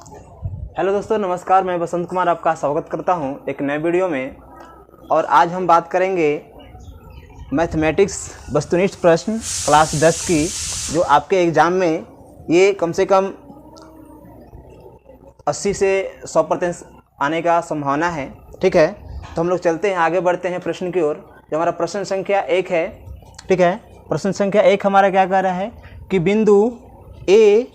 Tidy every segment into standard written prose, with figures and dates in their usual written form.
Hello दोस्तों, नमस्कार। मैं बसंत कुमार आपका स्वागत करता हूं एक नए वीडियो में। और आज हम बात करेंगे मैथमेटिक्स वस्तुनिष्ठ प्रश्न क्लास 10 की, जो आपके एग्ज़ाम में ये कम से कम 80 से 100% आने का संभावना है। ठीक है, तो हम लोग चलते हैं, आगे बढ़ते हैं प्रश्न की ओर। जो हमारा प्रश्न संख्या 1 है, ठीक है, प्रश्न संख्या 1 हमारा क्या कह रहा है कि बिंदु ए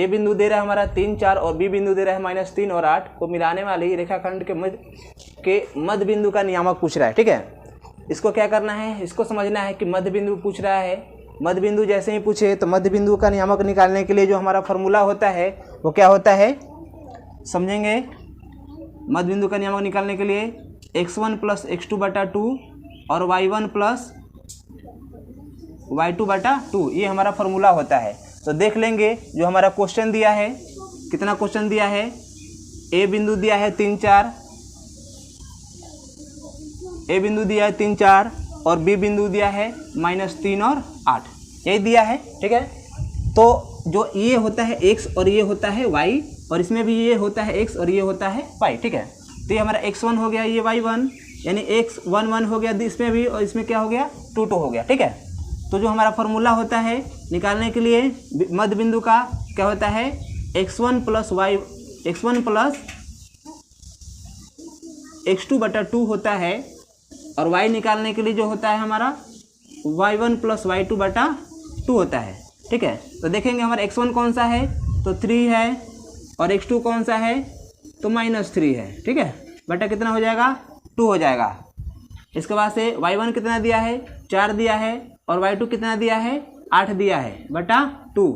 बिंदु दे रहा है हमारा 3, 4 और बी बिंदु दे रहा है -3 और 8 को मिलाने वाली रेखाखंड के मध्य बिंदु का नियामक पूछ रहा है। ठीक है, इसको क्या करना है, इसको समझना है कि मध्य बिंदु पूछ रहा है। मध्य बिंदु जैसे ही पूछे तो मध्य बिंदु का नियामक निकालने के लिए जो हमारा फॉर्मूला होता है वो क्या होता है, समझेंगे। मध्य बिंदु का नियामक निकालने के लिए x1 + x2/2 और y1 + y2/2 ये हमारा फॉर्मूला होता है। तो देख लेंगे जो हमारा क्वेश्चन दिया है, कितना क्वेश्चन दिया है, ए बिंदु दिया है 3, 4, ए बिंदु दिया है 3, 4 और बी बिंदु दिया है -3 और 8, यही दिया है। ठीक है, तो जो ये होता है x और ये होता है y, और इसमें भी ये होता है x और ये होता है y। ठीक है, तो ये हमारा x1 हो गया, ये y1 यानी x1 1 हो गया इसमें भी, और इसमें क्या हो गया 2 2 हो गया। ठीक है, तो जो हमारा फॉर्मूला होता है निकालने के लिए मध्य बिंदु का क्या होता है, x1 + x2/2 होता है, और y निकालने के लिए जो होता है हमारा y1 + y2/2 होता है। ठीक है, तो देखेंगे हमारा x1 कौन सा है तो 3 है, और x2 कौन सा है तो -3 है। ठीक है, बटा कितना हो जाएगा 2 हो जाएगा। इसके बाद से y1 कितना दिया है 4 दिया है, और y2 कितना दिया है 8 दिया है, बटा 2।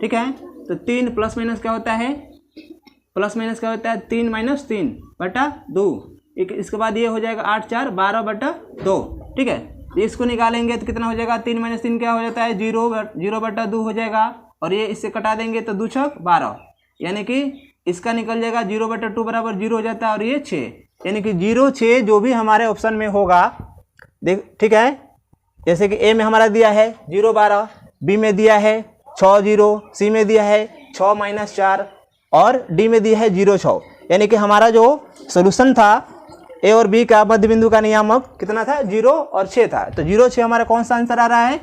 ठीक है, तो 3 प्लस माइनस क्या होता है, प्लस माइनस क्या होता है 3 - 3 बटा 2। इसके बाद ये हो जाएगा 8 4 12/2। ठीक है, इसको निकालेंगे तो कितना हो जाएगा, 3 - 3 क्या हो जाता है 0/2 हो जाएगा, और ये इससे कटा देंगे तो 2 6 12, यानी कि इसका निकल जाएगा 0/2 बराबर 0 हो जाता है, और ये 6, यानी कि 0 6 जो भी हमारे ऑप्शन में होगा। देख, ठीक है, जैसे कि ए में हमारा दिया है 0 12, बी में दिया है 6 0, सी में दिया है 6 - 4 और डी में दिया है 0 6, यानी कि हमारा जो सोल्यूशन था ए और बी का मध्य बिंदु का नियामक कितना था 0 और 6 था। तो 0 6 हमारा कौन सा आंसर आ रहा है,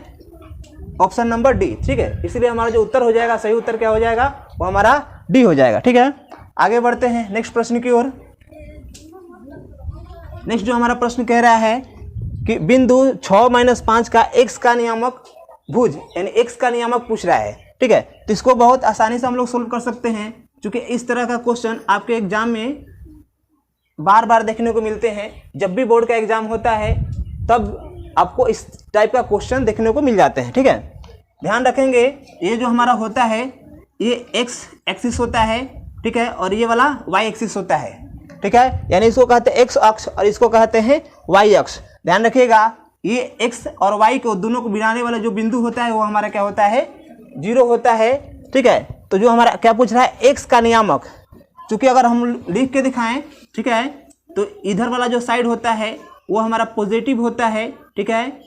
ऑप्शन नंबर डी। ठीक है, इसलिए हमारा जो उत्तर हो जाएगा, सही उत्तर क्या हो जाएगा, वो हमारा डी हो जाएगा। ठीक है, आगे बढ़ते हैं नेक्स्ट प्रश्न की ओर। नेक्स्ट जो हमारा प्रश्न कह रहा है कि बिंदु 6 - 5 का x का नियामक भुज यानी x का नियामक पूछ रहा है। ठीक है, तो इसको बहुत आसानी से हम लोग सोल्व कर सकते हैं, क्योंकि इस तरह का क्वेश्चन आपके एग्जाम में बार बार देखने को मिलते हैं। जब भी बोर्ड का एग्जाम होता है तब आपको इस टाइप का क्वेश्चन देखने को मिल जाते हैं। ठीक है, ध्यान रखेंगे, ये जो हमारा होता है ये x एक्सिस होता है, ठीक है, और ये वाला y एक्सिस होता है। ठीक है, यानी इसको कहते हैं x अक्ष और इसको कहते हैं y अक्ष। ध्यान रखिएगा, ये x और y को दोनों को मिलाने वाला जो बिंदु होता है वो हमारा क्या होता है 0 होता है। ठीक है, तो जो हमारा क्या पूछ रहा है x का नियामक, क्योंकि अगर हम लिख के दिखाएं, ठीक है, तो इधर वाला जो साइड होता है वो हमारा पॉजिटिव होता है। ठीक है,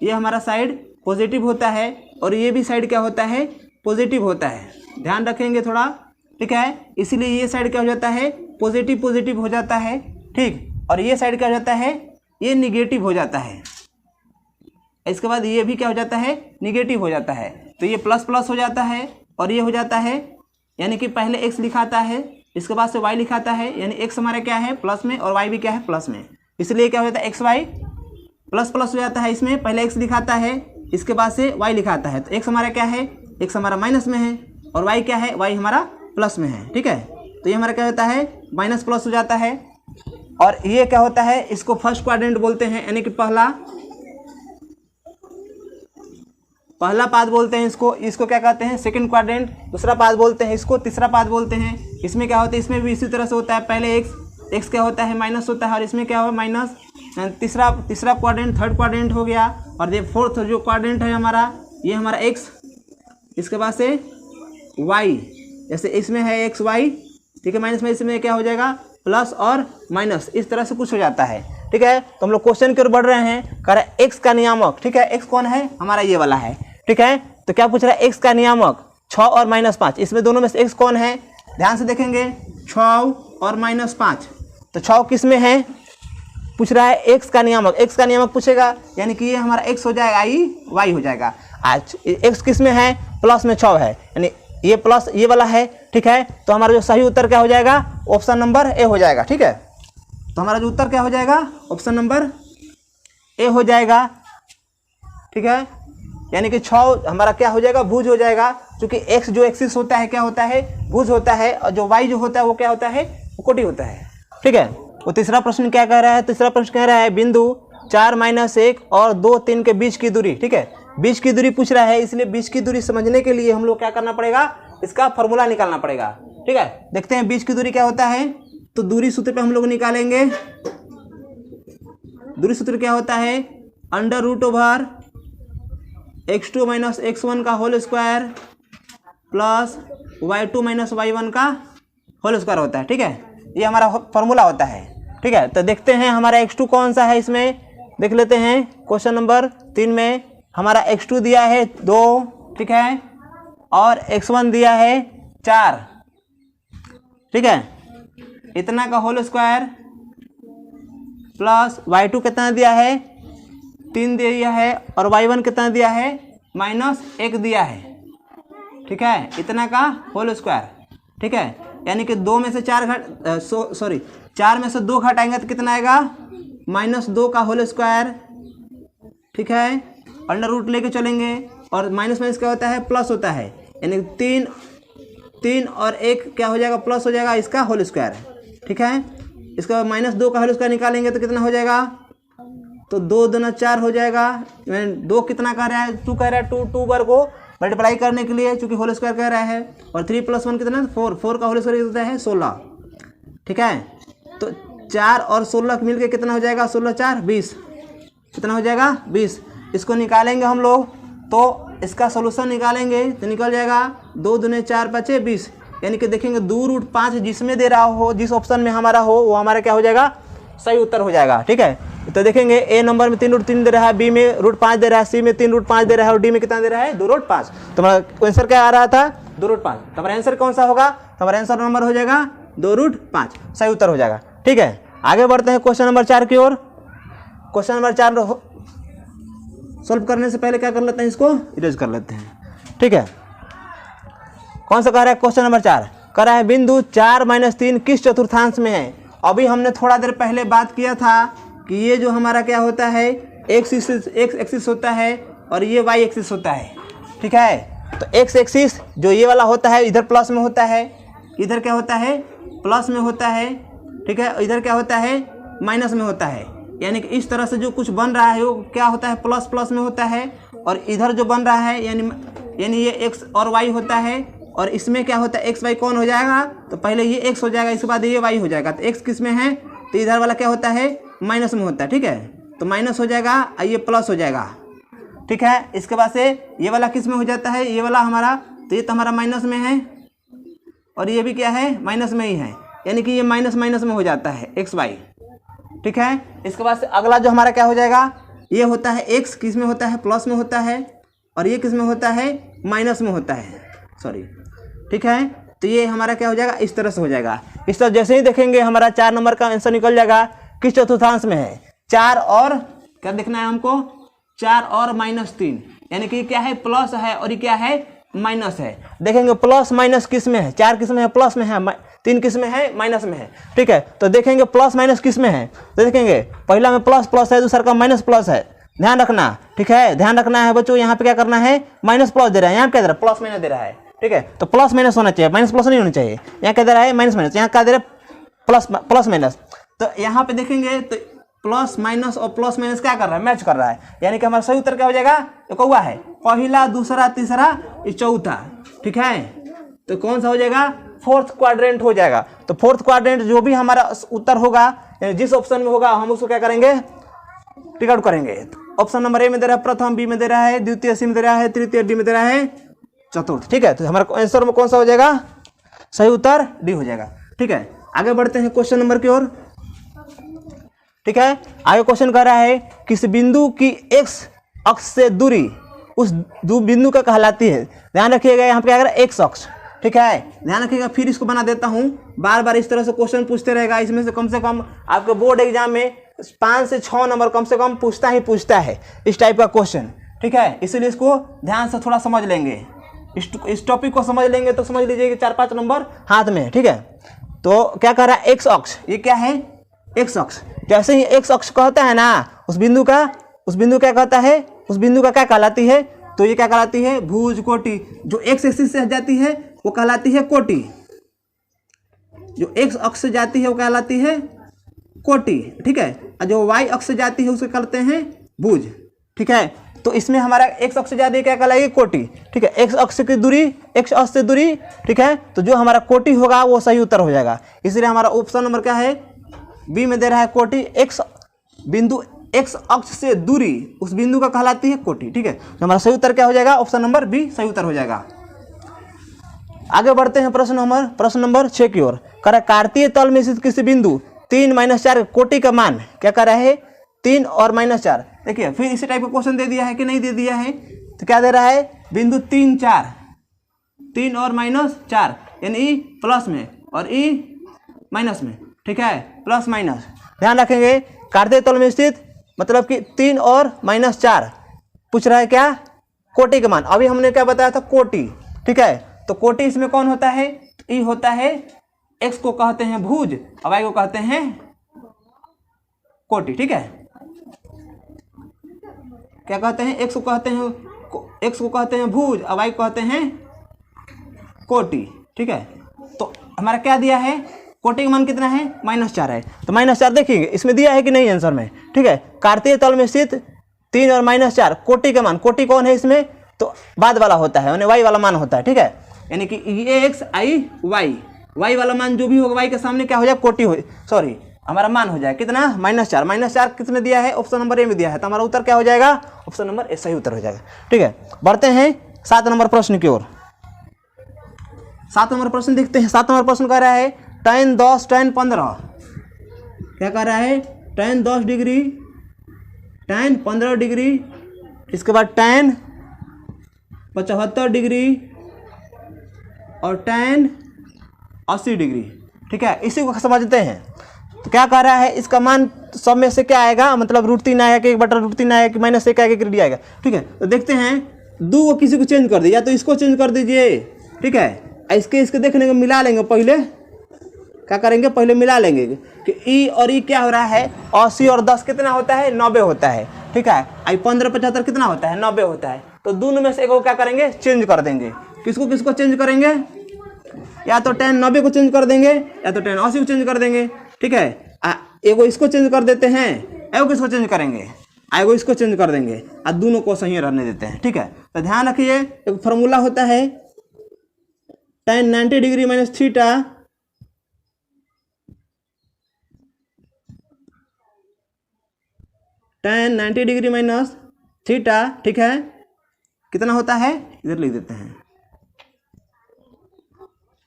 ये हमारा साइड पॉजिटिव होता है, और ये भी साइड क्या होता है पॉजिटिव होता है। ध्यान रखेंगे थोड़ा। ठीक है, इसीलिए ये साइड क्या हो जाता है पॉजिटिव हो जाता है। ठीक, और ये साइड क्या हो जाता है, ये निगेटिव हो जाता है। इसके बाद ये भी क्या हो जाता है निगेटिव हो जाता है, तो ये प्लस प्लस हो जाता है, और ये हो जाता है, यानी कि पहले x लिखाता है, इसके बाद से y लिखाता है, यानी x हमारा क्या है प्लस में और y भी क्या है प्लस में, इसलिए क्या हो जाता है xy प्लस प्लस हो जाता है। इसमें पहले x लिखाता है, इसके बाद से y लिखाता है, तो x हमारा क्या है, x हमारा माइनस में है, और y क्या है, y हमारा प्लस में है। ठीक है, तो ये हमारा क्या होता है माइनस प्लस हो जाता है, और ये क्या होता है, इसको फर्स्ट क्वाड्रेंट बोलते हैं, यानी कि पहला पाद बोलते हैं इसको क्या कहते हैं सेकंड क्वाड्रेंट, दूसरा पाद बोलते हैं इसको तीसरा पाद बोलते हैं। इसमें क्या होता है, इसमें भी इसी तरह से होता है, पहले x क्या होता है माइनस होता है, और इसमें क्या हो माइनस, तीसरा क्वाड्रेंट थर्ड क्वाड्रेंट हो गया, और ये फोर्थ जो क्वाड्रेंट है हमारा, ये हमारा x, इसके बाद से y, जैसे इसमें है एक्स वाई, ठीक है, माइनस में इसमें क्या हो जाएगा प्लस और माइनस, इस तरह से कुछ हो जाता है। ठीक है, तो हम लोग क्वेश्चन की ओर बढ़ रहे हैं, कह रहे एक्स का नियामक। ठीक है, एक्स कौन है हमारा, ये वाला है। ठीक है, तो क्या पूछ रहा है, x का नियामक 6 और -5, इसमें दोनों में से x कौन है, ध्यान से देखेंगे 6 और -5, तो 6 किस में है, पूछ रहा है x का नियामक पूछेगा, यानी कि ये हमारा x हो जाएगा, y हो जाएगा। आज x किस में है, प्लस में 6 है, यानी ये प्लस ये वाला है, ठीक है। तो हमारा जो सही उत्तर क्या हो जाएगा, ऑप्शन नंबर ए हो जाएगा, ठीक है। तो हमारा जो उत्तर क्या हो जाएगा, ऑप्शन नंबर ए हो जाएगा, ठीक है। यानी कि 6 हमारा क्या हो जाएगा, भुज हो जाएगा, क्योंकि x जो एक्सिस होता है क्या होता है, भुज होता है, और जो y जो होता है वो क्या होता है, वो कोटि होता है, ठीक है। वो तीसरा प्रश्न क्या कह रहा है, तीसरा प्रश्न कह रहा है बिंदु 4 - 1 और 2 3 के बीच की दूरी, ठीक है, बीच की दूरी पूछ रहा है, इसलिए बीच की दूरी समझने के लिए हम लोग क्या करना पड़ेगा, इसका फॉर्मूला निकालना पड़ेगा, ठीक है। देखते हैं बीच की दूरी क्या होता है, तो दूरी सूत्र पे हम लोग निकालेंगे। दूरी सूत्र क्या होता है, √/(x2 - x1) का whole square plus y2 - y1 का होल स्क्वायर होता है, ठीक है। ये हमारा फॉर्मूला होता है, ठीक है। तो देखते हैं हमारा x2 कौन सा है, इसमें देख लेते हैं। क्वेश्चन नंबर 3 में हमारा x2 दिया है 2, ठीक है, और x1 दिया है 4, ठीक है, इतना का होल स्क्वायर प्लस y2 कितना दिया है, 3 दिया है, और y1 कितना दिया है, -1 दिया है, ठीक है, इतना का होल स्क्वायर, ठीक है। यानी कि 2 में से 4 4 में से 2 घटाएंगे तो कितना आएगा, -2 का होल स्क्वायर, ठीक है, अंडर रूट लेके चलेंगे, और माइनस क्या होता है, प्लस होता है, यानी 3 और 1 क्या हो जाएगा, प्लस हो जाएगा इसका होल स्क्वायर, ठीक है। इसके बाद -2 का होल स्क्वायर निकालेंगे तो कितना हो जाएगा, तो 2 दूना 4 हो जाएगा, 2 कितना कह रहा है, 2 कह रहा है, 2 वर्ग को मल्टीप्लाई करने के लिए, चूंकि होल स्क्वायर कह रहा है, और 3 + 1 कितना, 4 का होल स्क्वायर होता है 16, ठीक है। तो 4 और 16 मिलके कितना हो जाएगा, 16 4 20, कितना हो जाएगा 20। इसको निकालेंगे हम लोग, तो इसका सोल्यूशन निकालेंगे तो निकल जाएगा 2 दूने 4 5 20, यानी कि देखेंगे 2√5 जिसमें दे रहा हो, जिस ऑप्शन में हमारा हो, वो हमारा क्या हो जाएगा, सही उत्तर हो जाएगा, ठीक है। तो देखेंगे ए नंबर में 3√3 दे रहा है, बी में √5 दे रहा है, सी में 3√5 दे रहा है, और डी में कितना दे रहा है, 2√5। तो हमारा आंसर क्या आ रहा था, 2√5। तो हमारा आंसर कौन सा होगा, तो हमारा आंसर नंबर हो जाएगा 2√5, सही उत्तर हो जाएगा, ठीक है। आगे बढ़ते हैं क्वेश्चन नंबर 4 की ओर। क्वेश्चन नंबर 4 सॉल्व करने से पहले क्या कर लेते हैं, इसको इरेज कर लेते हैं, ठीक है। कौन सा कह रहा है, क्वेश्चन नंबर 4 कह रहा है बिंदु 4 - 3 किस चतुर्थांश में है। अभी हमने थोड़ा देर पहले बात किया था कि ये जो हमारा क्या होता है, x एक्सिस होता है, और ये y एक्सिस होता है, ठीक है। तो x एक्सिस जो ये वाला होता है, इधर प्लस में होता है, इधर क्या होता है, प्लस में होता है, ठीक है, इधर क्या होता है, माइनस में होता है। यानी कि इस तरह से जो कुछ बन रहा है वो क्या होता है, प्लस में होता है, और इधर जो बन रहा है यानी ये x और y होता है, और इसमें क्या होता है, x y कौन हो जाएगा, तो पहले ये x हो जाएगा, इसके बाद ये y हो जाएगा। तो x किस में है, तो इधर वाला क्या होता है, माइनस में होता है, ठीक है, तो माइनस हो जाएगा, और ये प्लस हो जाएगा, ठीक है। इसके बाद से ये वाला किस में हो जाता है, ये वाला हमारा, तो ये तो हमारा माइनस में है, और ये भी क्या है, माइनस में ही है, यानी कि ये माइनस में हो जाता है x y, ठीक है। इसके बाद से अगला जो हमारा क्या हो जाएगा, ये होता है x किस में होता है, प्लस में होता है, और ये किस में होता है, माइनस में होता है, सॉरी, ठीक है। तो ये हमारा क्या हो जाएगा, इस तरह से हो जाएगा। इस तरह जैसे ही देखेंगे हमारा 4 नंबर का आंसर निकल जाएगा, किस चतुर्थांश में है, 4 और क्या देखना है हमको, 4 और -3, यानी कि क्या है, प्लस है, और ये क्या है, माइनस है। देखेंगे प्लस माइनस किस में है, 4 किस में है, प्लस में है, 3 किस में है, माइनस में है, ठीक है। तो देखेंगे प्लस माइनस किस में है, तो देखेंगे पहला में प्लस है, दूसरा का माइनस है, ध्यान रखना, ठीक है, ध्यान रखना है बच्चों। यहाँ पे क्या करना है, माइनस प्लस दे रहा है, यहाँ क्या दे रहा है, प्लस माइनस दे रहा है, ठीक है। तो प्लस माइनस होना चाहिए, माइनस प्लस नहीं होना चाहिए। यहाँ क्या दे रहा है, माइनस, यहाँ क्या दे रहा है, प्लस माइनस। तो यहाँ पे देखेंगे तो प्लस माइनस और प्लस माइनस क्या कर रहा है, मैच कर रहा है, यानी कि हमारा सही उत्तर क्या हो जाएगा, तो कौवा है, पहला दूसरा तीसरा चौथा, ठीक है। तो कौन सा हो जाएगा, 4th क्वाड्रेंट हो जाएगा। तो 4th क्वाड्रेंट जो भी हमारा उत्तर होगा, जिस ऑप्शन में होगा, हम उसको क्या करेंगे, टिक आउट करेंगे। ऑप्शन नंबर ए में दे रहा है प्रथम, बी में दे रहा है द्वितीय, सी में दे रहा है तृतीय, डी में दे रहा है चतुर्थ, ठीक है। तो हमारा आंसर में कौन सा हो जाएगा, सही उत्तर डी हो जाएगा, ठीक है। आगे बढ़ते हैं क्वेश्चन नंबर की ओर, ठीक है। आगे क्वेश्चन कर रहा है किस बिंदु की x अक्ष से दूरी उस बिंदु का कहलाती है। ध्यान रखिएगा यहाँ पे क्या करेगा एक्स अक्ष, ठीक है। ध्यान रखिएगा, फिर इसको बना देता हूँ। बार बार इस तरह से क्वेश्चन पूछते रहेगा, इसमें से कम आपके बोर्ड एग्जाम में 5 से 6 नंबर कम से कम पूछता है इस टाइप का क्वेश्चन, ठीक है। इसीलिए इसको ध्यान से थोड़ा समझ लेंगे, इस टॉपिक को समझ लेंगे तो समझ लीजिए कि 4-5 नंबर हाथ में, ठीक है। तो क्या कह रहा है एक्स अक्ष, ये क्या है एक्स अक्ष। जैसे ही एक्स अक्ष कहता है ना उस बिंदु क्या कहता है, उस बिंदु का क्या कहलाती है, तो ये क्या कहलाती है भुज कोटि। जो एक्स एक्सिस से हट जाती है वो कहलाती है कोटि, जो एक्स अक्ष से जाती है वो कहलाती है कोटि, ठीक है। और जो वाई अक्ष से जाती है उसे कहते हैं भुज, ठीक है। तो इसमें हमारा एक्स अक्ष से जाती है क्या कहलाएगी कोटि, ठीक है। एक्स अक्ष की दूरी, एक्स अक्ष से दूरी, ठीक है। तो जो हमारा कोटि होगा वो सही उत्तर हो जाएगा। इसलिए हमारा ऑप्शन नंबर क्या है, बी में दे रहा है कोटि। एक्स बिंदु एक्स अक्ष से दूरी उस बिंदु का कहलाती है कोटि, ठीक है। तो हमारा सही उत्तर क्या हो जाएगा, ऑप्शन नंबर बी सही उत्तर हो जाएगा। आगे बढ़ते हैं प्रश्न नंबर 6 की ओर। कह रहा है कार्तीय तल में स्थित किसी बिंदु 3-4 कोटि का मान क्या कर रहा है 3 और -4। देखिए फिर इसी टाइप का क्वेश्चन दे दिया है कि नहीं दे दिया है, तो क्या दे रहा है बिंदु 3 और -4 यानी ई प्लस में और ई माइनस में, ठीक है, प्लस माइनस। ध्यान रखेंगे कार्तीय तल में स्थित मतलब कि 3 और -4 पूछ रहा है क्या कोटि का मान। अभी हमने क्या बताया था कोटि, ठीक है। तो कोटि इसमें कौन होता है, ई होता है, एक्स को कहते हैं भुज और वाई को कहते हैं कोटि, ठीक है। क्या कहते हैं, एक्स को कहते हैं भुज और वाई को कहते हैं कोटि, ठीक है। तो हमारा क्या दिया है, कोटि का मान कितना है -4 है। तो -4 देखिए इसमें दिया है कि नहीं आंसर में, ठीक है। कार्तीय तल में स्थित 3 और -4 कोटि का मान, कोटि कौन है इसमें, तो बाद वाला होता है यानी वाई वाला मान होता है, ठीक है। यानी कि ये एक्स आई वाई वाला मान जो भी होगा वाई के सामने क्या हो जाए कोटि हो, सॉरी हमारा मान हो जाए कितना -4 किसमें दिया है, ऑप्शन नंबर ए में दिया है। तो हमारा उत्तर क्या हो जाएगा, ऑप्शन नंबर ए सही उत्तर हो जाएगा, ठीक है। बढ़ते हैं 7 नंबर प्रश्न की ओर। 7 नंबर प्रश्न देखते हैं। 7 नंबर प्रश्न कह रहा है tan 10 tan 15, क्या कह रहा है tan 10 डिग्री tan 15 डिग्री, इसके बाद tan 75 डिग्री और tan 80 डिग्री, ठीक है। इसी को समझते हैं। तो क्या कह रहा है इसका मान सब में से क्या आएगा, मतलब √3 आएगा कि 1/√3 आएगा कि -1 आएगा कि डी आएगा, ठीक है। तो देखते हैं दो को किसी को चेंज कर दीजिए, या तो इसको चेंज कर दीजिए, ठीक है। इसके देखने को मिला लेंगे, पहले क्या करेंगे पहले मिला लेंगे कि ई और ई क्या हो रहा है 80 और 10 कितना होता है 90 होता है, ठीक है। आई 15-75 कितना होता है 90 होता है। तो दोनों में से एक को क्या करेंगे चेंज कर देंगे। किसको चेंज करेंगे, या तो tan 90 को चेंज कर देंगे या तो tan 80 को चेंज कर देंगे, ठीक है। एगो इसको चेंज कर देते हैं, एगो किसको चेंज करेंगे, एगो इसको चेंज कर देंगे और दोनों को सही रहने देते हैं, ठीक है। तो ध्यान रखिए एक फॉर्मूला होता है tan 90 degree minus theta tan 90 degree minus theta, ठीक है, कितना होता है इधर लिख देते हैं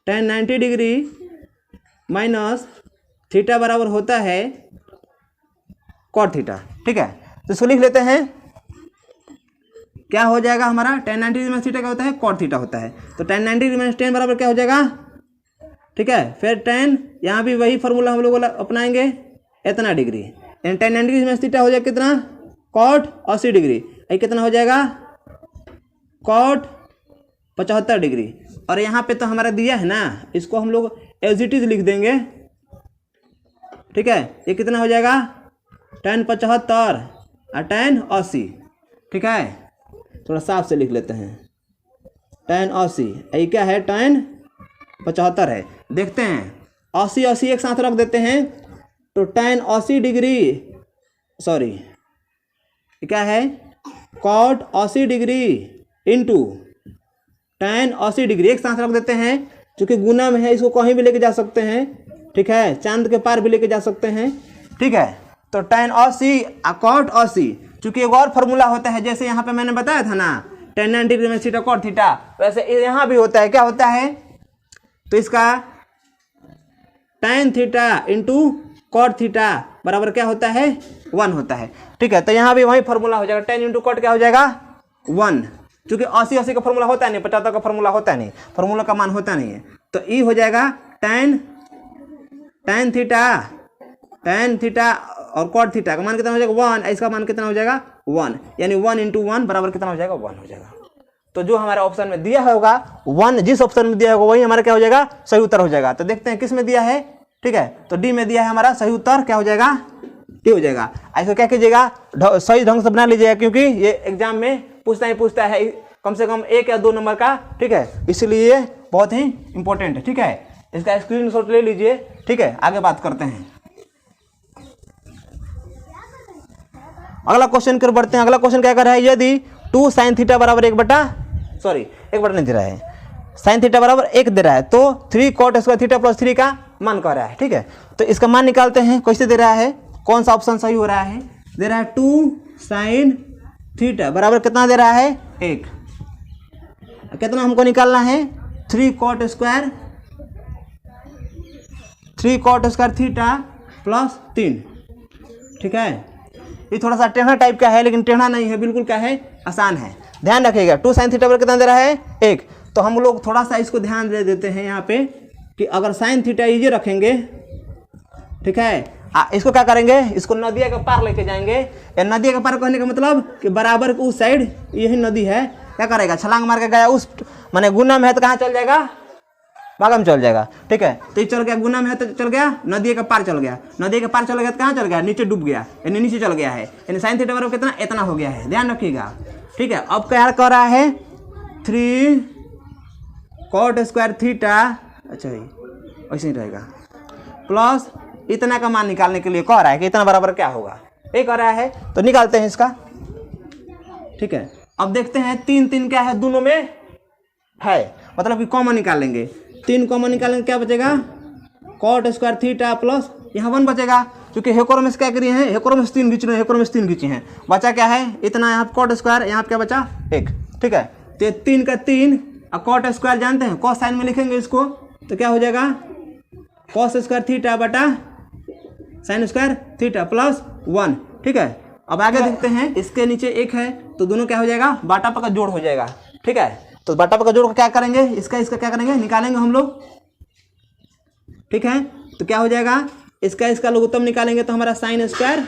tan 90 डिग्री माइनस थीटा बराबर होता है cot थीटा, ठीक है। तो इसको लिख लेते हैं, क्या हो जाएगा हमारा tan 90 डिग्री माइनस थीटा क्या होता है cot थीटा होता है। तो tan 90 डिग्री माइनस 10 बराबर क्या हो जाएगा, ठीक है। फिर tan यहाँ भी वही फार्मूला हम लोग अपनाएंगे इतना degree, tan 90 degree minus theta हो जाएगा कितना cot 80 डिग्री, ये कितना हो जाएगा cot 75 डिग्री। और यहाँ पे तो हमारा दिया है ना, इसको हम लोग एज इट इज लिख देंगे, ठीक है। ये कितना हो जाएगा tan 75 और tan 80, ठीक है। थोड़ा साफ से लिख लेते हैं tan 80, ये क्या है tan 75 है। देखते हैं 80 एक साथ रख देते हैं तो tan 80 डिग्री, सॉरी क्या है cot 80 degree into tan 80 degree एक साथ रख देते हैं, चूँकि गुना में है इसको कहीं भी लेके जा सकते हैं, ठीक है, चांद के पार भी लेके जा सकते हैं, ठीक है। तो tan 80 और cot 80, चूँकि एक और फार्मूला होता है जैसे यहाँ पे मैंने बताया था ना tan 90 डिग्री में थीटा cot थीटा, वैसे यहाँ भी होता है, क्या होता है, तो इसका tan theta into cot theta बराबर क्या होता है 1 होता है, ठीक है। तो यहाँ भी वही फार्मूला हो जाएगा, tan इंटू cot क्या हो जाएगा 1, क्योंकि 80 का फॉर्मूला होता नहीं, 75 का फॉर्मूला होता नहीं, फॉर्मूला का मान होता नहीं है। तो ई हो जाएगा tan थीटा और cot थीटा का मान कितना हो जाएगा 1, इसका मान कितना हो जाएगा 1, यानी 1 × 1 बराबर कितना हो जाएगा 1 हो जाएगा। तो जो हमारा ऑप्शन में दिया होगा 1, जिस ऑप्शन में दिया होगा वही हमारा क्या हो जाएगा सही उत्तर हो जाएगा। तो देखते हैं किस में दिया है, ठीक है। तो डी में दिया है हमारा सही उत्तर क्या हो जाएगा डी हो जाएगा। ऐसा क्या कीजिएगा सही ढंग से बना लीजिएगा, क्योंकि ये एग्जाम में पूछता है कम से कम 1 या 2 नंबर का, ठीक है, इसलिए बहुत ही इंपॉर्टेंट है, ठीक है। इसका स्क्रीनशॉट ले लीजिए, ठीक है। आगे बात करते हैं, अगला क्वेश्चन कर बढ़ते हैं। अगला क्वेश्चन क्या कर रहा है, यदि 2 sin थीटा बराबर 1 बटा नहीं दे रहा है, sin थीटा बराबर 1 दे रहा है, तो 3 cot स्क्वायर थीटा प्लस 3 का मान कह रहा है, ठीक है। तो इसका मान निकालते हैं, कैसे दे रहा है, कौन सा ऑप्शन सही हो रहा है, दे रहा है 2 sin थीटा बराबर कितना दे रहा है 1, कितना हमको निकालना है 3 cot स्क्वायर थीटा प्लस 3, ठीक है। ये थोड़ा सा टेढ़ा टाइप का है, लेकिन टेढ़ा नहीं है, बिल्कुल क्या है आसान है। ध्यान रखिएगा 2 sin थीटा पर कितना दे रहा है 1, तो हम लोग थोड़ा सा इसको ध्यान दे देते हैं यहाँ पे कि अगर sin थीटा ये रखेंगे, ठीक है, इसको क्या करेंगे, इसको नदिया के पार लेके जाएंगे। या नदिया के पार कहने का मतलब कि बराबर के उस साइड यही नदी है, क्या करेगा छलांग मार के गया उस माने गुना में है तो कहाँ चल जाएगा भागा में चल जाएगा, ठीक है। तो ये चल गया गुना में है तो चल गया नदी के पार चल गया, नदी के पार चल गया तो कहाँ चल गया नीचे डूब गया, यानी नीचे चल गया है, यानी sin थीटा बराबर कितना इतना हो गया है, ध्यान रखिएगा, ठीक है। अब क्या कर रहा है 3 cot स्क्वायर थीटा, अच्छा ऐसे ही रहेगा, प्लस इतना का मान निकालने के लिए कह रहा है कि इतना बराबर क्या होगा, ये कह रहा है। तो निकालते हैं इसका, ठीक है। अब देखते हैं 3 क्या है दोनों में है, मतलब कि कॉमन निकालेंगे, 3 कॉमन निकालेंगे क्या बचेगा cot स्क्वायर थीटा प्लस यहाँ 1 बचेगा, क्योंकि हेकोर में से क्या करिए हैं हेकोर में से 3 खींच रहे हैं, हेकोर में से 3 खींचे हैं, बचा क्या है इतना, यहाँ cot स्क्वायर, यहाँ क्या बचा 1, ठीक है। तो 3 का 3 और cot स्क्वायर जानते हैं cos साइन में लिखेंगे इसको, तो क्या हो जाएगा cos स्क्वायर थीटा बटा sin स्क्वायर थीटा प्लस 1, ठीक है। अब आगे देखते हैं, इसके नीचे 1 है तो दोनों क्या हो जाएगा बाटा का जोड़ हो जाएगा, ठीक है। तो बाटा का जोड़ को क्या करेंगे, इसका क्या करेंगे निकालेंगे हम लोग, ठीक है। तो क्या हो जाएगा इसका लघुत्तम निकालेंगे तो हमारा sin स्क्वायर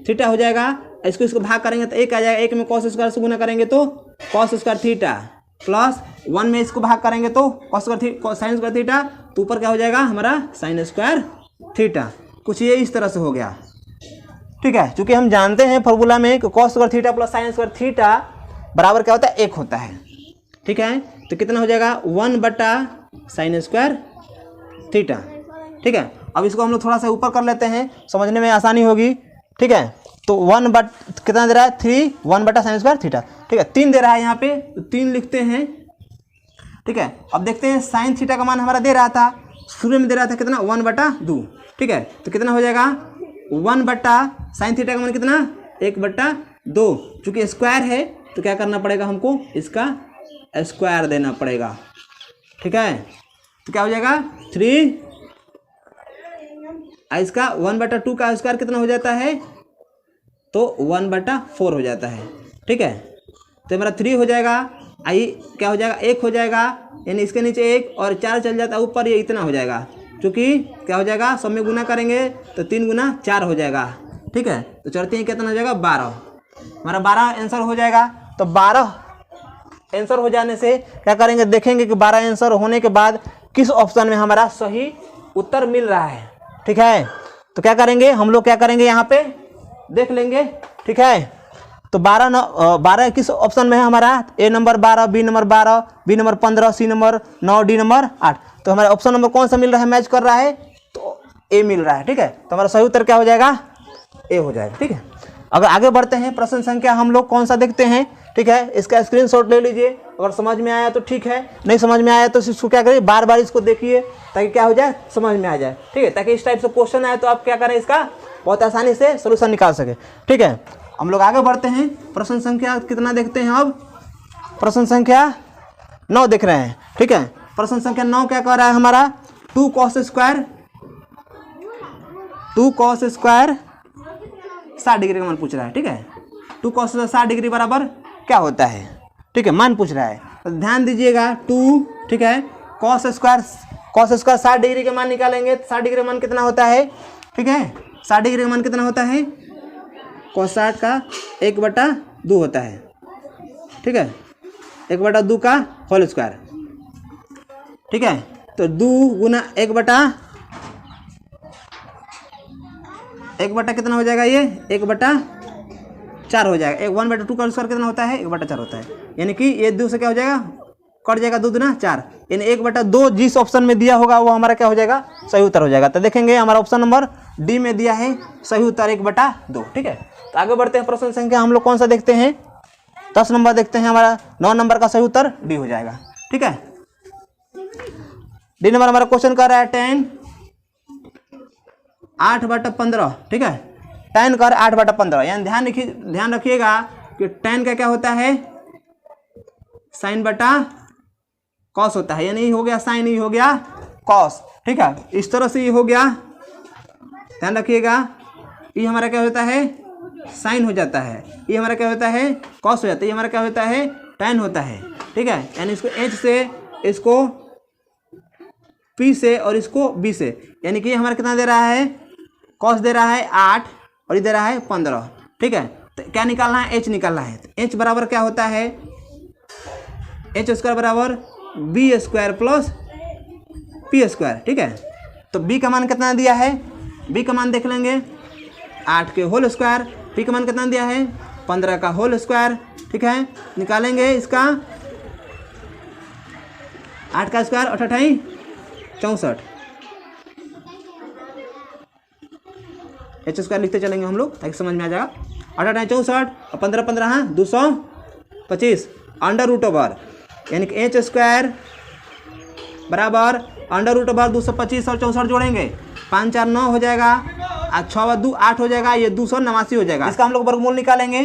थीटा हो जाएगा, इसको भाग करेंगे तो 1 आ जाएगा, 1 में cos स्क्वायर से गुना करेंगे तो cos स्क्वायर थीटा प्लस 1 में इसको भाग करेंगे तो sin स्क्वायर थीटा, तो ऊपर क्या हो जाएगा हमारा sin स्क्वायर थीटा, कुछ ये इस तरह से हो गया, ठीक है। क्योंकि हम जानते हैं फॉर्मूला में कि cos square theta plus sin square theta बराबर क्या होता है 1 होता है, ठीक है। तो कितना हो जाएगा 1 बटा sin स्क्वायर थीटा, ठीक है। अब इसको हम लोग थोड़ा सा ऊपर कर लेते हैं, समझने में आसानी होगी, ठीक है। तो 1 बट कितना दे रहा है 3, 1 बटा sin स्क्वायर थीटा, ठीक है। 3 दे रहा है यहाँ पे, तो 3 लिखते हैं, ठीक है। अब देखते हैं sin थीटा का मान हमारा दे रहा था, शुरू में दे रहा था कितना 1 बटा 2, ठीक है। तो कितना हो जाएगा 1 बटा sin थीटा का मान कितना 1 बटा 2, चूँकि स्क्वायर है तो क्या करना पड़ेगा हमको इसका स्क्वायर देना पड़ेगा, ठीक है। तो क्या हो जाएगा 3, इसका 1 बटा 2 का स्क्वायर कितना हो जाता है तो 1 बटा 4 हो जाता है, ठीक है। तो हमारा 3 हो जाएगा, आई क्या हो जाएगा 1 हो जाएगा, यानी इसके नीचे 1 और 4 चल जाता है ऊपर, ये इतना हो जाएगा, क्योंकि क्या हो जाएगा सब में गुना करेंगे तो 3 गुना 4 हो जाएगा, ठीक है। तो चढ़ते हैं कितना हो जाएगा 12, हमारा 12 आंसर हो जाएगा। तो 12 आंसर हो जाने से क्या करेंगे देखेंगे कि 12 आंसर होने के बाद किस ऑप्शन में हमारा सही उत्तर मिल रहा है, ठीक है। तो क्या करेंगे हम लोग, क्या करेंगे यहाँ पे देख लेंगे, ठीक है। तो 12 किस ऑप्शन में है हमारा, A number 12, B number 12, B number 15, C number 9, D number 8। तो हमारा ऑप्शन नंबर कौन सा मिल रहा है मैच कर रहा है, तो ए मिल रहा है, ठीक है। तो हमारा सही उत्तर क्या हो जाएगा ए हो जाएगा, ठीक है। अगर आगे बढ़ते हैं, प्रश्न संख्या हम लोग कौन सा देखते हैं, ठीक है। इसका स्क्रीनशॉट ले लीजिए, अगर समझ में आया तो ठीक है, नहीं समझ में आया तो इसको क्या करिए बार बार इसको देखिए ताकि क्या हो जाए समझ में आ जाए, ठीक है। ताकि इस टाइप से क्वेश्चन आए तो आप क्या करें इसका बहुत आसानी से सोल्यूशन निकाल सके, ठीक है। हम लोग आगे बढ़ते हैं, प्रश्न संख्या कितना देखते हैं, अब प्रश्न संख्या 9 देख रहे हैं, ठीक है। प्रश्न संख्या 9 क्या कह रहा है हमारा 2 cos स्क्वायर 60 डिग्री का मान पूछ रहा है, ठीक है। 2 cos 60 डिग्री बराबर क्या होता है, ठीक है, मान पूछ रहा है। तो ध्यान दीजिएगा 2, ठीक है, कॉस स्क्वायर 60 डिग्री के मान निकालेंगे। 60 डिग्री का मान कितना होता है, ठीक है, 60 डिग्री का मान कितना होता है, कॉस 60 का 1/2 होता है, ठीक है, 1/2 का होल स्क्वायर, ठीक है। तो 2 गुना 1 बटा कितना हो जाएगा, ये 1/4 हो जाएगा। 1/2 का स्क्वायर कितना होता है, 1/4 होता है। यानी कि ये 2 से क्या हो जाएगा, कट जाएगा, 2 दूना 4, यानी 1/2 जिस ऑप्शन में दिया होगा वो हमारा क्या हो जाएगा, सही उत्तर हो जाएगा। तो देखेंगे हमारा ऑप्शन नंबर डी में दिया है सही उत्तर 1/2, ठीक है। तो आगे बढ़ते हैं, प्रश्न संख्या हम लोग कौन सा देखते हैं, 10 नंबर देखते हैं। हमारा 9 नंबर का सही उत्तर डी हो जाएगा, ठीक है। डी नंबर हमारा क्वेश्चन कर रहा है 10 8/15, ठीक है, 10 कर 8/15, यानी ध्यान रखिएगा कि 10 का क्या होता है, साइन बटा कॉस होता है, यानी ये हो गया साइन, ये हो गया कॉस, ठीक है। इस तरह से ये हो गया, ध्यान रखिएगा, ये हमारा क्या होता है, साइन हो जाता है, ये हमारा क्या होता है, कॉस हो जाता है, ये हमारा क्या होता है, tan होता है, ठीक है। यानी इसको h से, इसको p से और इसको b से, यानी कि हमारा कितना दे रहा है, कॉस दे रहा है 8 और ये दे रहा है 15, ठीक है। तो क्या निकालना है, h निकालना है। तो h बराबर क्या होता है, h स्क्वायर बराबर b square plus p square, ठीक है। तो b का मान कितना दिया है, b का मान देख लेंगे, 8 के होल स्क्वायर, p का मान कितना दिया है, 15 का होल स्क्वायर, ठीक है। निकालेंगे इसका 8 का स्क्वायर 8 8 64, h स्क्वायर लिखते चलेंगे हम लोग ताकि समझ में आ जाएगा। 8 8 64 और 15 15 225 √, यानी कि h स्क्वायर बराबर √, 225 और 64 जोड़ेंगे, 5 4 9 हो जाएगा, 6 2 8 हो जाएगा, ये 289 हो जाएगा। इसका हम लोग वर्गमूल निकालेंगे,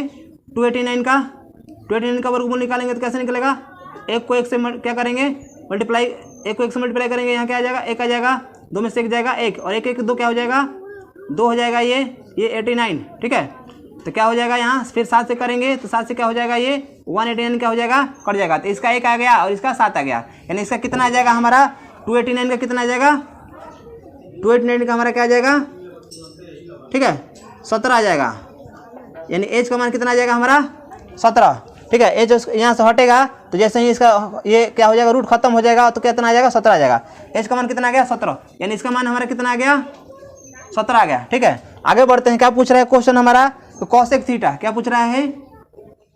289 का वर्गमूल निकालेंगे तो कैसे निकलेगा, एक को एक से क्या करेंगे, मल्टीप्लाई, एक को एक से मल्टीप्लाई करेंगे, यहाँ क्या आ जाएगा, एक आ जाएगा, 2 में से एक जाएगा, एक और एक 2 क्या हो जाएगा, 2 हो जाएगा, ये 89, ठीक है। तो क्या हो जाएगा, यहाँ फिर 7 से करेंगे तो 7 से क्या हो जाएगा, ये 189 क्या हो जाएगा, कट जाएगा। तो इसका 1 आ गया और इसका 7 आ गया, यानी इसका कितना आ जाएगा, हमारा 289 का कितना आ जाएगा, 289 का हमारा क्या आ जाएगा, ठीक है, 17 आ जाएगा, यानी एज का मान कितना आ जाएगा हमारा 17, ठीक है। एज यहाँ से हटेगा तो जैसे ही इसका ये क्या हो जाएगा, रूट खत्म हो जाएगा, तो कितना आ जाएगा, 17 आ जाएगा। एज का मान कितना आ गया, 17, यानी इसका मान हमारा कितना आ गया, 17 आ गया, ठीक है। आगे बढ़ते हैं, क्या पूछ रहा है क्वेश्चन हमारा, तो कॉसेक थीटा क्या पूछ रहा है,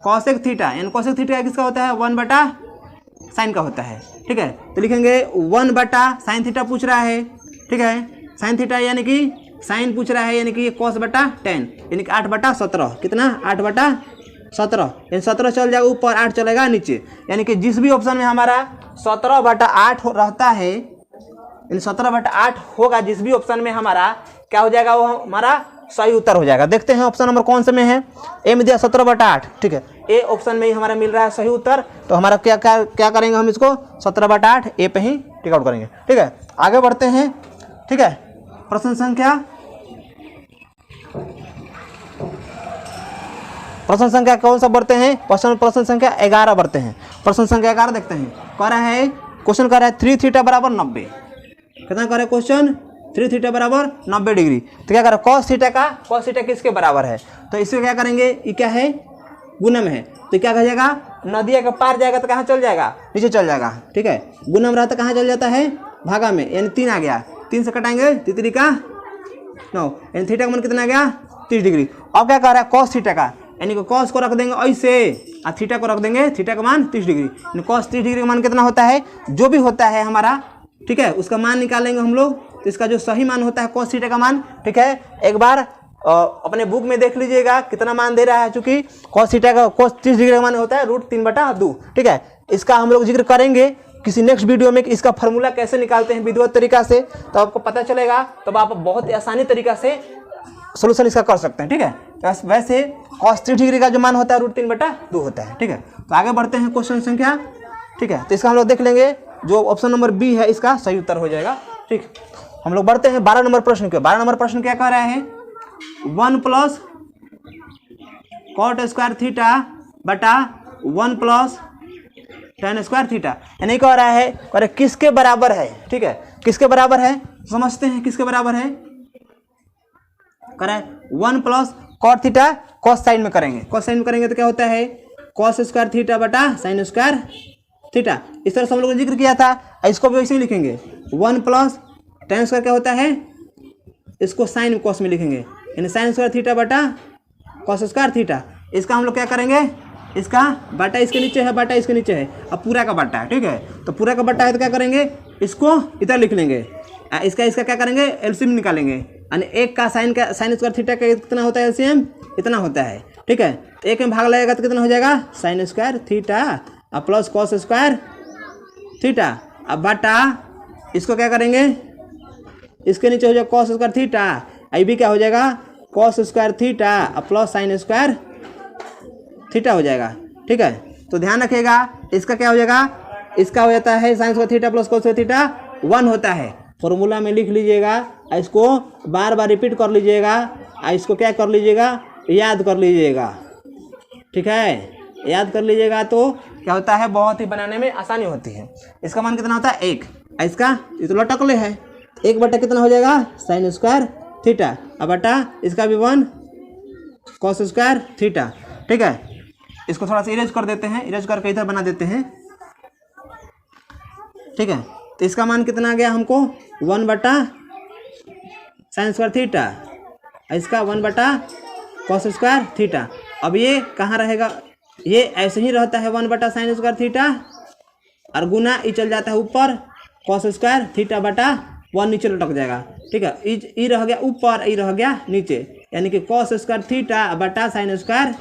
कॉसेक थीटा, यानी कॉसेक थीटा किसका होता है, 1/sin का होता है, ठीक है। तो लिखेंगे 1/sin थीटा पूछ रहा है, ठीक है। साइन थीटा यानी कि साइन पूछ रहा है, यानी कि ये cos बटा 10, यानी कि 8/17, कितना 8/17, यानी 17 चल जाएगा ऊपर, 8 चलेगा नीचे, यानी कि जिस भी ऑप्शन में हमारा 17/8 रहता है, यानी 17/8 होगा, जिस भी ऑप्शन में हमारा क्या हो जाएगा, वो हमारा सही उत्तर हो जाएगा। देखते हैं ऑप्शन नंबर कौन से में है, ए में दिया 17/8, ठीक है, ए ऑप्शन में ही हमारा मिल रहा है सही उत्तर। तो हमारा क्या करेंगे, हम इसको 17/8 ए पे ही टिक आउट करेंगे, ठीक है। आगे बढ़ते हैं, ठीक है। प्रश्न संख्या कौन सा बढ़ते हैं, प्रश्न संख्या 11 बढ़ते हैं। प्रश्न संख्या 11 देखते हैं, कह रहा है क्वेश्चन कह रहा है 3 थीटा बराबर 90, कितना कह रहा है क्वेश्चन, 3 थीटा बराबर 90 डिग्री। तो क्या कर रहा है, कॉस थीटा किसके बराबर है, तो इसको क्या करेंगे, ये क्या है, गुणम है, तो क्या कह जाएगा, नदिया का पार जाएगा तो कहाँ चल जाएगा, नीचे चल जाएगा, ठीक है। गुणम रहता कहाँ चल जाता है, भागा में, यानी 3 आ गया, 3 से कटाएंगे, 3 का 9, यानी थीटा का मान कितना आ गया, 30 डिग्री। अब क्या कह रहा है, कॉस थीटा का, यानी कि कॉस को रख देंगे ऐसे और थीटा को रख देंगे, थीटा का मान 30 डिग्री, यानी कॉस 30 डिग्री का मान कितना होता है, जो भी होता है हमारा, ठीक है, उसका मान निकालेंगे हम लोग। तो इसका जो सही मान होता है कॉस थीटा का मान, ठीक है, एक बार अपने बुक में देख लीजिएगा कितना मान दे रहा है, चूंकि कॉस थीटा का कॉस 30 डिग्री का मान होता है √3/2, ठीक है। इसका हम लोग जिक्र करेंगे किसी नेक्स्ट वीडियो में, इसका फार्मूला कैसे निकालते हैं विधिवत तरीका से, तो आपको पता चलेगा, तब आप बहुत आसानी तरीका से सोल्यूशन इसका कर सकते हैं, ठीक है। वैसे cos 30 डिग्री का जो मान होता है √3/2 होता है, ठीक है। तो आगे बढ़ते हैं क्वेश्चन संख्या, ठीक है। तो इसका हम लोग देख लेंगे, जो ऑप्शन नंबर बी है इसका सही उत्तर हो जाएगा, ठीक। हम लोग बढ़ते हैं 12 नंबर प्रश्न के। 12 नंबर प्रश्न क्या कह रहा है, 1 + cot² थीटा बटा 1 प्लस tan स्क्वायर थीटा, यानी कह रहा है किसके बराबर है, ठीक है, किसके बराबर है, समझते हैं किसके बराबर है, कह रहा है 1 plus cot theta, cos sine में करेंगे, कॉस साइन में करेंगे तो क्या होता है कॉस स्क्वायर थीटा बटा साइन स्क्वायर थीटा। इस तरह से हम लोगों ने जिक्र किया था, इसको भी वैसे ही लिखेंगे 1 प्लस tan स्क्वायर क्या होता है, इसको साइन कॉस में लिखेंगे, यानी साइन स्क्वायर थीटा बटा कॉस स्क्वायर थीटा। इसका हम लोग क्या करेंगे, इसका बाटा इसके नीचे है, बाटा इसके नीचे है, अब पूरा का बाटा है, ठीक है, तो पूरा का बाटा है तो क्या करेंगे, इसको इधर लिख लेंगे, इसका क्या करेंगे एलसीएम निकालेंगे, यानी एक का साइन स्क्वायर थीटा का कितना होता है एलसीएम, इतना होता है, ठीक है, तो एक में भाग लगेगा तो कितना हो जाएगा साइन स्क्वायर थीटा और प्लस कॉस स्क्वायर थीटा, अब बाटा इसको क्या करेंगे, इसके नीचे हो जाएगा कॉस स्क्वायर थीटा, आई भी क्या हो जाएगा कॉस स्क्वायर थीटा और प्लस साइन स्क्वायर थीटा हो जाएगा, ठीक है। तो ध्यान रखिएगा इसका क्या हो जाएगा, इसका हो जाता है sign square theta plus cos square theta 1 होता है, फॉर्मूला में लिख लीजिएगा, इसको बार बार रिपीट कर लीजिएगा, इसको क्या कर लीजिएगा याद कर लीजिएगा, ठीक है, याद कर लीजिएगा तो क्या होता है बहुत ही बनाने में आसानी होती है। इसका मान कितना होता है 1, इसका ये तो लटकले है, 1 बटा कितना हो जाएगा साइन स्क्वायर थीटा, अब बटा इसका भी 1 कॉस स्क्वायर थीटा, ठीक है। इसको थोड़ा सा इरेज कर देते हैं, इरेज करके इधर बना देते हैं, ठीक है, तो इसका मान कितना आ गया हमको 1 बटा साइन स्क्वायर थीटा, इसका 1 बटा कॉस स्क्वायर थीटा। अब ये कहाँ रहेगा, ये ऐसे ही रहता है 1 बटा साइन स्क्वायर थीटा और गुना ई चल जाता है ऊपर कॉस स्क्वायर थीटा बटा 1 नीचे लटक जाएगा, ठीक है, ई रह गया ऊपर, ई रह गया नीचे, यानी कि कॉस स्क्वायर थीटा बटा साइन स्क्वायर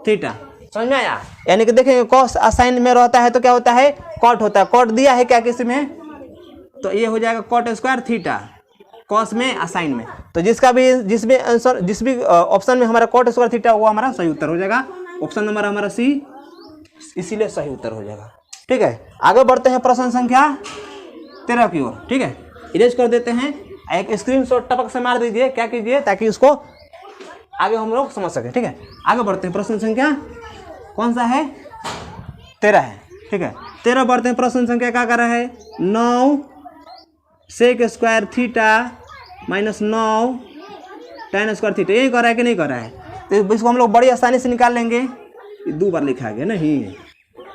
थीटा, समझ में आया। यानी कि देखेंगे कॉस साइन में रहता है तो क्या होता है कॉट होता है, कॉट दिया है क्या किसी में, तो ये हो जाएगा कॉट स्क्वायर थीटा कॉस में और साइन में, तो जिसमें आंसर जिस भी ऑप्शन में हमारा कॉट स्क्वायर थीटा वो हमारा सही उत्तर हो जाएगा, ऑप्शन नंबर हमारा सी इसीलिए सही उत्तर हो जाएगा, ठीक है। आगे बढ़ते हैं प्रश्न संख्या 13 की ओर, ठीक है, इरेज कर देते हैं, एक स्क्रीनशॉट टपक से मार दीजिए, क्या कीजिए ताकि उसको आगे हम लोग समझ सके, ठीक है। आगे बढ़ते हैं, प्रश्न संख्या कौन सा है 13 है, ठीक है, 13 बढ़ते हैं। प्रश्न संख्या क्या कर रहा है 9 sec square theta minus 9 tan square theta, यही कर रहा है कि नहीं कर रहा है, तो इसको हम लोग बड़ी आसानी से निकाल लेंगे, ये 2 बार लिखा गया नहीं।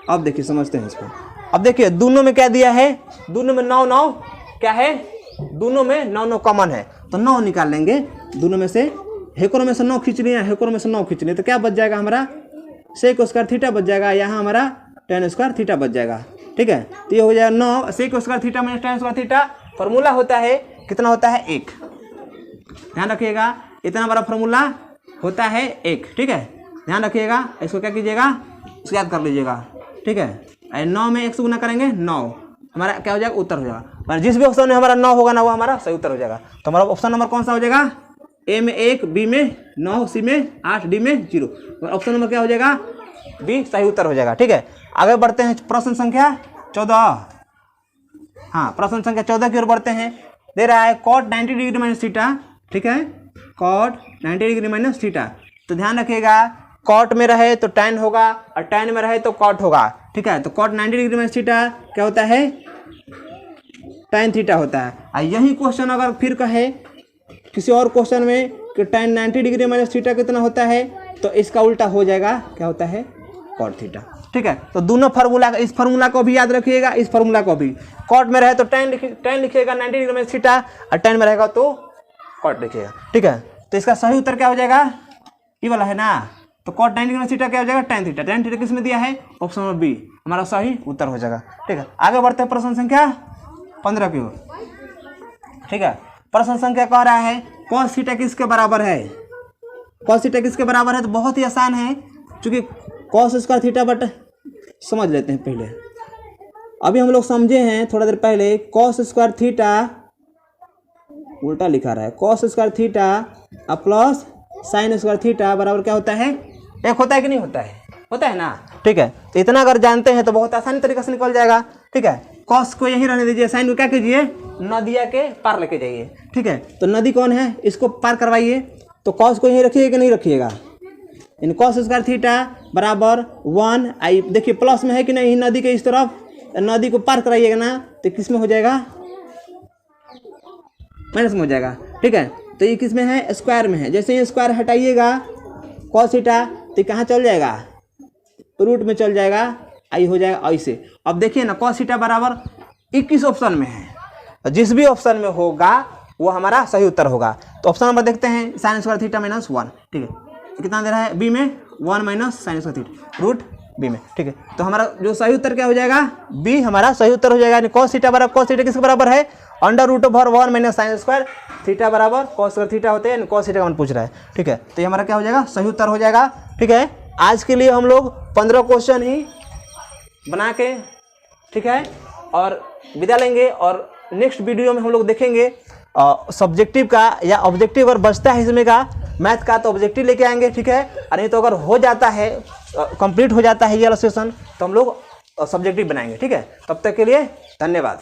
अब देखिए समझते हैं इसको, अब देखिए दोनों में क्या दिया है, दोनों में 9 9 क्या है, दोनों में 9 9 कॉमन है, तो 9 निकाल लेंगे, दोनों में से हेकों में से 9 खींच लिए, हेकों में से 9 खींच लिए, तो क्या बच जाएगा हमारा सेक स्क्वायर थीटा बच जाएगा, यहाँ हमारा tan स्क्वायर थीटा बच जाएगा, ठीक है। तो ये हो जाएगा 9 sec square theta minus tan square theta, formula होता है कितना होता है 1, ध्यान रखिएगा इतना बड़ा फॉर्मूला होता है 1, ठीक है, ध्यान रखिएगा, इसको क्या कीजिएगा इसको याद कर लीजिएगा, ठीक है। 9 में 1 से गुना करेंगे 9, हमारा क्या हो जाएगा उत्तर हो जाएगा, पर जिस भी ऑप्शन में हमारा 9 होगा ना वो हमारा सही उत्तर हो जाएगा। तो हमारा ऑप्शन नंबर कौन सा हो जाएगा, ए में 1, बी में 9, सी में 8, डी में 0, ऑप्शन नंबर क्या हो जाएगा बी सही उत्तर हो जाएगा, ठीक है। आगे बढ़ते हैं प्रश्न संख्या 14, हाँ प्रश्न संख्या 14 की ओर बढ़ते हैं। दे रहा है कॉट 90 डिग्री माइनस थीटा, ठीक है, कॉट 90 डिग्री माइनस थीटा, तो ध्यान रखिएगा कॉट में रहे तो tan होगा और tan में रहे तो कॉट होगा, ठीक है। तो कॉट 90 डिग्री माइनस थीटा क्या होता है tan थीटा होता है, और यही क्वेश्चन अगर फिर कहे किसी और क्वेश्चन में कि tan 90 डिग्री माइनस थीटा कितना होता है, तो इसका उल्टा हो जाएगा क्या होता है कॉट थीटा, ठीक है। तो दोनों फार्मूला, इस फार्मूला को भी याद रखिएगा, इस फार्मूला को भी, कॉट में रहे तो tan लिखिएगा 90 डिग्री माइनस थीटा और tan में रहेगा तो कॉट लिखिएगा, ठीक है। तो इसका सही उत्तर क्या हो जाएगा ये वाला है ना, तो कॉट 90 डिग्री थीटा क्या हो जाएगा tan थीटा, tan थीटा किस में दिया है ऑप्शन नंबर बी, हमारा सही उत्तर हो जाएगा, ठीक है। आगे बढ़ते हैं प्रश्न संख्या 15 की ओर, ठीक है। प्रश्न संख्या कह रहा है कॉस थीटा किसके बराबर है, कॉस थीटा किसके बराबर है, तो बहुत ही आसान है, चूंकि कॉस स्क्वायर थीटा बट समझ लेते हैं पहले, अभी हम लोग समझे हैं थोड़ा देर पहले कॉस स्क्वायर थीटा, उल्टा लिखा रहा है cos square theta plus sign square theta बराबर क्या होता है 1 होता है कि नहीं होता है, होता है ना, ठीक है। तो इतना अगर जानते हैं तो बहुत आसानी तरीके से निकल जाएगा, ठीक है। कॉस को यहीं रहने दीजिए, साइन को क्या कीजिए नदिया के पार लेके जाइए, ठीक है। तो नदी कौन है इसको पार करवाइए, तो कॉस को यहीं रखिए कि नहीं रखिएगा, इन कॉस स्क्वायर थीटा बराबर 1 आई, देखिए प्लस में है कि नहीं, नदी के इस तरफ, नदी को पार कराइएगा ना तो किस में हो जाएगा, माइनस में हो जाएगा, ठीक है। तो ये किस में है, स्क्वायर में है। जैसे ये स्क्वायर हटाइएगा कॉस थीटा तो कहाँ चल जाएगा, रूट में चल जाएगा, आई हो जाएगा ऐसे। अब देखिए ना कॉस थीटा बराबर 21 ऑप्शन में है, जिस भी ऑप्शन में होगा वो हमारा सही उत्तर होगा। तो ऑप्शन नंबर देखते हैं, साइन स्क्वायर थीटा माइनस 1, ठीक है। कितना दे रहा है, बी में 1 minus sine square theta root B में, ठीक है। तो हमारा जो सही उत्तर क्या हो जाएगा, बी हमारा सही उत्तर हो जाएगा। कॉस थीटा बराबर, कॉस थीटा किसके बराबर है, under root over 1 minus sine square theta बराबर कॉस स्क्वायर थीटा होते हैं, कॉस थीटा का पूछ रहा है, ठीक है। तो ये हमारा क्या हो जाएगा, सही उत्तर हो जाएगा, ठीक है। आज के लिए हम लोग 15 क्वेश्चन ही बना के, ठीक है, और विदा लेंगे। और नेक्स्ट वीडियो में हम लोग देखेंगे सब्जेक्टिव का या ऑब्जेक्टिव, अगर बचता है इसमें का मैथ का तो ऑब्जेक्टिव लेके आएंगे, ठीक है। और नहीं तो अगर हो जाता है, कंप्लीट हो जाता है ये वाला सेशन तो हम लोग सब्जेक्टिव बनाएंगे, ठीक है। तब तक के लिए धन्यवाद।